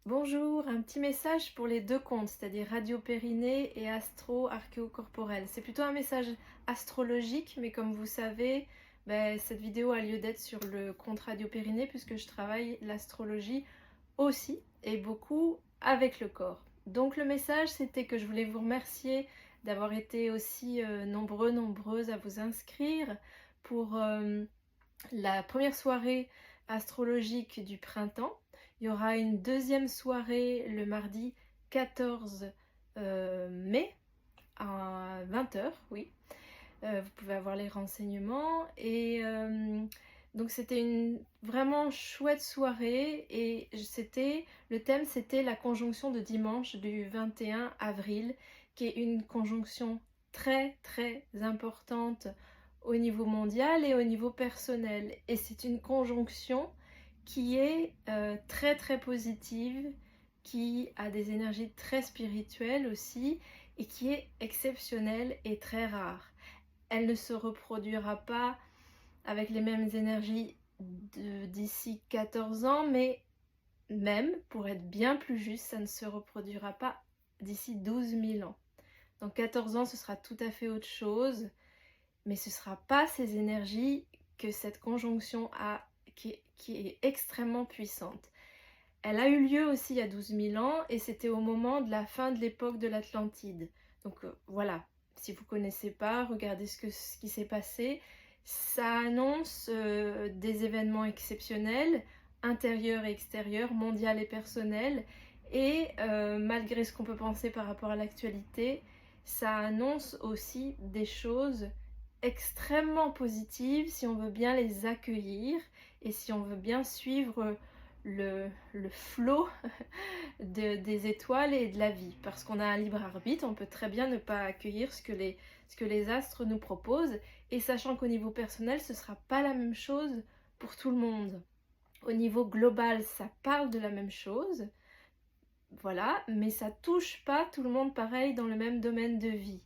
Bonjour, un petit message pour les deux comptes, c'est-à-dire Radio Périnée et Astro Archéocorporel. C'est plutôt un message astrologique, mais comme vous savez, cette vidéo a lieu d'être sur le compte Radio Périnée puisque je travaille l'astrologie aussi et beaucoup avec le corps. Donc le message, c'était que je voulais vous remercier d'avoir été aussi nombreuses à vous inscrire pour la première soirée astrologique du printemps. Il y aura une deuxième soirée le mardi 14 mai à 20 h, oui. Vous pouvez avoir les renseignements. Et donc c'était une vraiment chouette soirée et le thème c'était la conjonction de dimanche du 21 avril, qui est une conjonction très très importante au niveau mondial et au niveau personnel. Et c'est une conjonction qui est très très positive, qui a des énergies très spirituelles aussi et qui est exceptionnelle et très rare. Elle ne se reproduira pas avec les mêmes énergies d'ici 14 ans, mais même, pour être bien plus juste, ça ne se reproduira pas d'ici 12 000 ans. Dans 14 ans, ce sera tout à fait autre chose, mais ce ne sera pas ces énergies que cette conjonction a, qui est extrêmement puissante. Elle a eu lieu aussi il y a 12 000 ans et c'était au moment de la fin de l'époque de l'Atlantide. Donc voilà, si vous ne connaissez pas, regardez ce qui s'est passé. Ça annonce des événements exceptionnels, intérieurs et extérieurs, mondiaux et personnels. Et malgré ce qu'on peut penser par rapport à l'actualité, ça annonce aussi des choses extrêmement positives si on veut bien les accueillir et si on veut bien suivre le flot des étoiles et de la vie. Parce qu'on a un libre arbitre, on peut très bien ne pas accueillir ce que les astres nous proposent. Et sachant qu'au niveau personnel, ce ne sera pas la même chose pour tout le monde. Au niveau global, ça parle de la même chose, voilà, mais ça touche pas tout le monde pareil dans le même domaine de vie.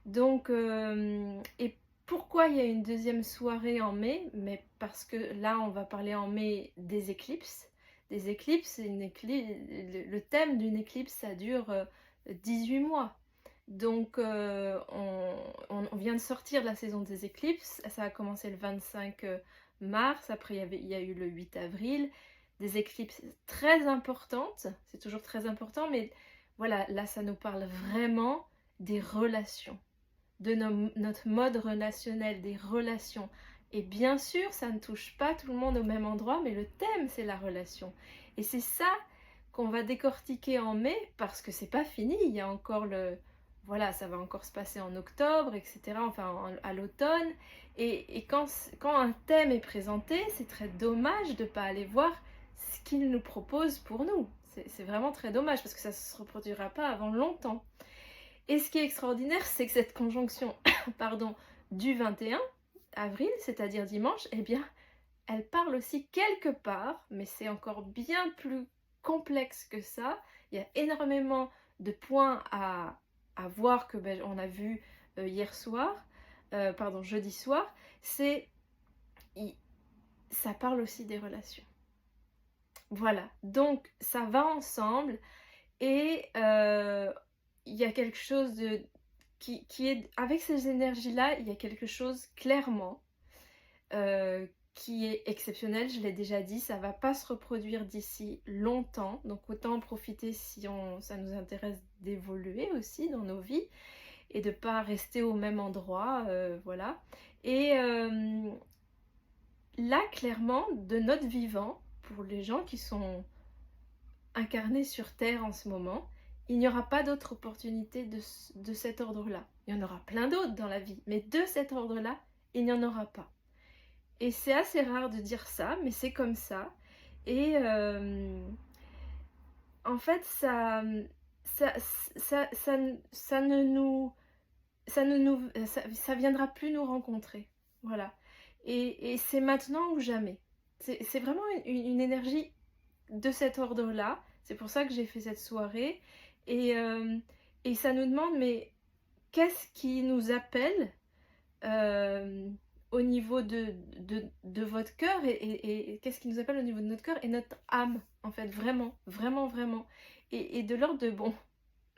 Donc, et pourquoi il y a une deuxième soirée en mai? Mais parce que là, on va parler en mai des éclipses. Des éclipses, le thème d'une éclipse, ça dure 18 mois. Donc, on vient de sortir de la saison des éclipses. Ça a commencé le 25 mars. Après, il y a eu le 8 avril. Des éclipses très importantes. C'est toujours très important, mais voilà, là, ça nous parle vraiment des relations, de notre mode relationnel, des relations. Et bien sûr, ça ne touche pas tout le monde au même endroit, mais le thème, c'est la relation. Et c'est ça qu'on va décortiquer en mai, parce que c'est pas fini, il y a encore Voilà, ça va encore se passer en octobre, etc., enfin à l'automne. Et quand un thème est présenté, c'est très dommage de ne pas aller voir ce qu'il nous propose pour nous. C'est vraiment très dommage, parce que ça ne se reproduira pas avant longtemps. Et ce qui est extraordinaire, c'est que cette conjonction pardon, du 21 avril, c'est-à-dire dimanche, eh bien, elle parle aussi quelque part, mais c'est encore bien plus complexe que ça. Il y a énormément de points à voir que on a vu hier soir, jeudi soir. Ça parle aussi des relations. Voilà, donc ça va ensemble et il y a quelque chose qui est, avec ces énergies-là, il y a quelque chose clairement qui est exceptionnel, je l'ai déjà dit, ça va pas se reproduire d'ici longtemps, donc autant en profiter si ça nous intéresse d'évoluer aussi dans nos vies et de pas rester au même endroit, voilà. Et là, clairement, de notre vivant, pour les gens qui sont incarnés sur Terre en ce moment, il n'y aura pas d'autre opportunité de cet ordre-là. Il y en aura plein d'autres dans la vie, mais de cet ordre-là, il n'y en aura pas. Et c'est assez rare de dire ça, mais c'est comme ça. Et en fait, ça, ça ne nous, ça viendra plus nous rencontrer. Voilà. Et c'est maintenant ou jamais. C'est vraiment une énergie de cet ordre-là. C'est pour ça que j'ai fait cette soirée. Et, ça nous demande, mais qu'est-ce qui nous appelle au niveau de votre cœur et qu'est-ce qui nous appelle au niveau de notre cœur et notre âme, en fait, vraiment, vraiment, vraiment. Et de l'ordre de, bon,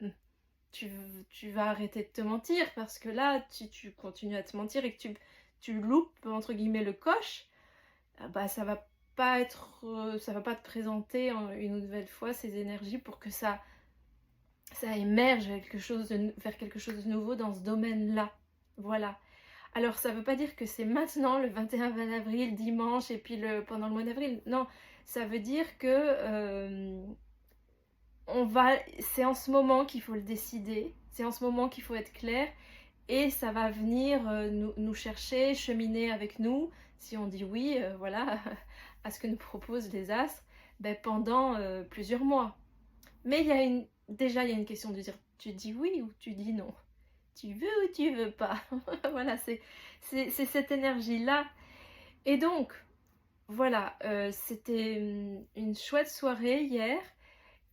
hmm, tu, tu vas arrêter de te mentir parce que là, tu continues à te mentir et que tu loupes, entre guillemets, le coche, bah ça va pas être, ça va pas te présenter une nouvelle fois ces énergies pour que ça émerge vers quelque chose de nouveau dans ce domaine-là. Voilà. Alors ça veut pas dire que c'est maintenant, le 21 avril, dimanche, et puis pendant le mois d'avril. Non, ça veut dire que c'est en ce moment qu'il faut le décider, c'est en ce moment qu'il faut être clair, et ça va venir nous chercher, cheminer avec nous, si on dit oui, voilà, à ce que nous proposent les astres, ben, pendant plusieurs mois. Mais déjà, il y a une question de dire, tu dis oui ou tu dis non? Tu veux ou tu veux pas? Voilà, c'est cette énergie-là. Et donc, voilà, c'était une chouette soirée hier.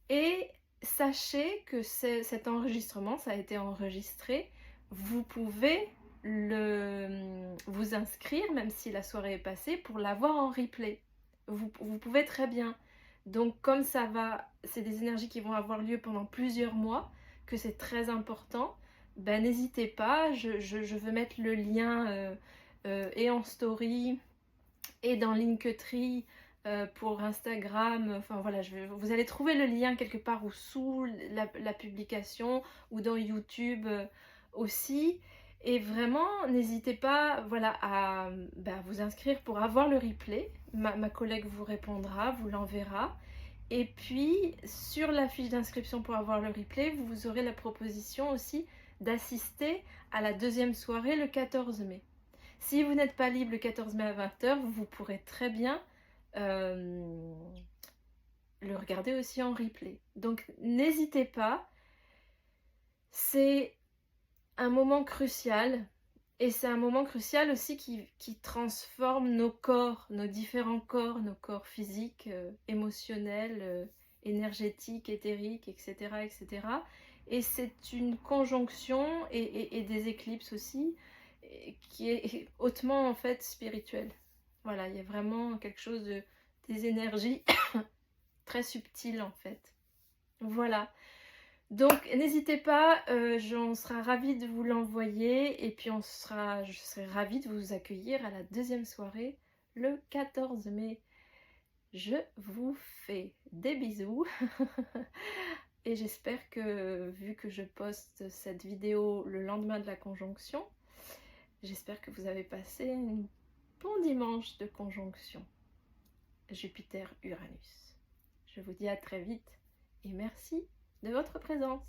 Et sachez que cet enregistrement, ça a été enregistré. Vous pouvez vous inscrire, même si la soirée est passée, pour l'avoir en replay. Vous pouvez très bien. Donc comme c'est des énergies qui vont avoir lieu pendant plusieurs mois, que c'est très important, ben n'hésitez pas, je veux mettre le lien et en story et dans Linktree pour Instagram. Enfin voilà, vous allez trouver le lien quelque part ou sous la publication ou dans YouTube aussi. Et vraiment, n'hésitez pas, voilà, à vous inscrire pour avoir le replay. Ma collègue vous répondra, vous l'enverra. Et puis, sur la fiche d'inscription pour avoir le replay, vous aurez la proposition aussi d'assister à la deuxième soirée le 14 mai. Si vous n'êtes pas libre le 14 mai à 20h, vous pourrez très bien le regarder aussi en replay. Donc n'hésitez pas, c'est un moment crucial. Et c'est un moment crucial aussi qui transforme nos corps, nos différents corps, nos corps physiques, émotionnels, énergétiques, éthériques, etc., etc. Et c'est une conjonction et des éclipses aussi qui est hautement en fait spirituelle. Voilà, il y a vraiment quelque chose des énergies très subtiles en fait. Voilà. Donc n'hésitez pas, on sera ravie de vous l'envoyer et puis je serai ravie de vous accueillir à la deuxième soirée le 14 mai. Je vous fais des bisous et j'espère que vu que je poste cette vidéo le lendemain de la conjonction, j'espère que vous avez passé un bon dimanche de conjonction Jupiter-Uranus. Je vous dis à très vite et merci de votre présence.